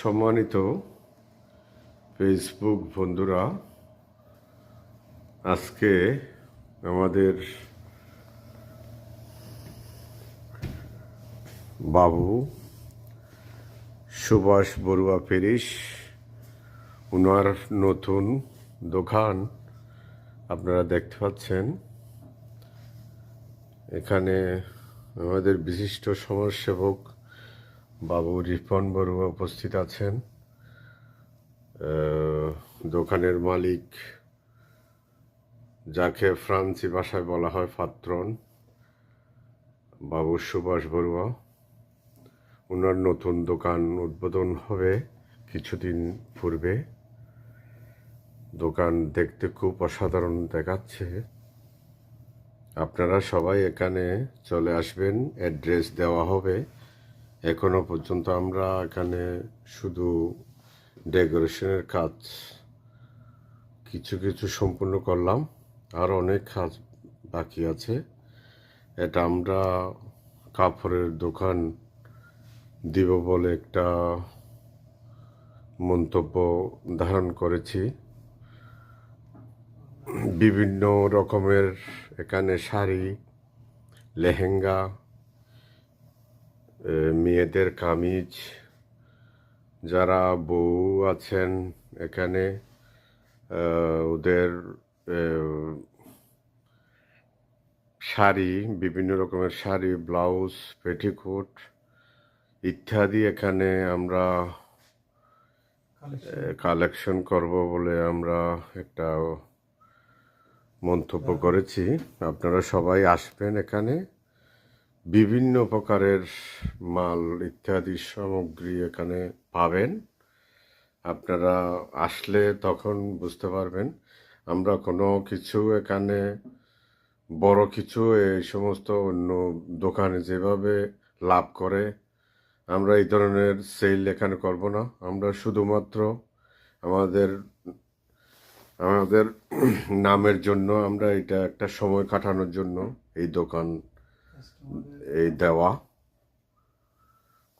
সম্মানিত ফেসবুক বন্ধুরা, আজকে আমাদের বাবু সুভাষ বড়ুয়া পেরিস ওনার নতুন দোকান আপনারা দেখতে পাচ্ছেন। এখানে আমাদের বিশিষ্ট সমাজসেবক বাবু রিপন বড়ুয়া উপস্থিত আছেন। দোকানের মালিক, যাকে ফ্রান্সি ভাষায় বলা হয় পাত্রন, বাবু সুভাষ বড়ুয়া। ওনার নতুন দোকান উদ্বোধন হবে কিছুদিন পূর্বে। দোকান দেখতে খুব অসাধারণ দেখাচ্ছে। আপনারা সবাই এখানে চলে আসবেন, অ্যাড্রেস দেওয়া হবে। এখনো পর্যন্ত আমরা এখানে শুধু ডেকোরেশনের কাজ কিছু সম্পূর্ণ করলাম, আর অনেক কাজ বাকি আছে। এটা আমরা কাপড়ের দোকান দিব বলে একটা মন্তব্য ধারণ করেছি। বিভিন্ন রকমের এখানে শাড়ি, লেহেঙ্গা, মেয়েদের কামিজ, যারা বউ আছেন এখানে ওদের শাড়ি, বিভিন্ন রকমের শাড়ি, ব্লাউজ, পেটিকোট ইত্যাদি এখানে আমরা কালেকশন করব বলে আমরা একটা মন্তব্য করেছি। আপনারা সবাই আসবেন, এখানে বিভিন্ন প্রকারের মাল ইত্যাদি সামগ্রী এখানে পাবেন। আপনারা আসলে তখন বুঝতে পারবেন। আমরা কোনো কিছু এখানে বড় কিছু এই সমস্ত অন্য দোকানে যেভাবে লাভ করে, আমরা এই ধরনের সেল এখানে করব না। আমরা শুধুমাত্র আমাদের আমাদের নামের জন্য, আমরা এটা একটা সময় কাটানোর জন্য এই দোকান এই দেওয়া।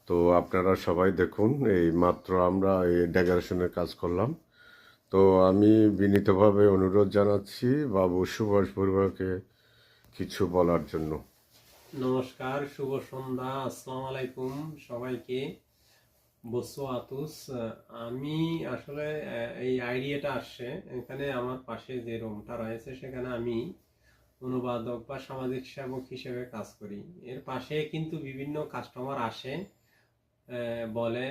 তো আপনারা সবাই দেখুন, এই মাত্র আমরা এই ডেকোরেশনের কাজ করলাম। তো আমি বিনীতভাবে অনুরোধ জানাচ্ছি বাবু সুভাষ বড়ুয়াকে কিছু বলার জন্য। নমস্কার, শুভ সন্ধ্যা, আসসালামু আলাইকুম সবাইকে। বসু আতুস। আমি আসলে এই আইডিয়াটা আসছে, এখানে আমার পাশে যে রুমটা রয়েছে সেখানে আমি অনুবাদক বা সামাজিক সেবক হিসেবে কাজ করি। এর পাশে কিন্তু বিভিন্ন কাস্টমার আসে, বলে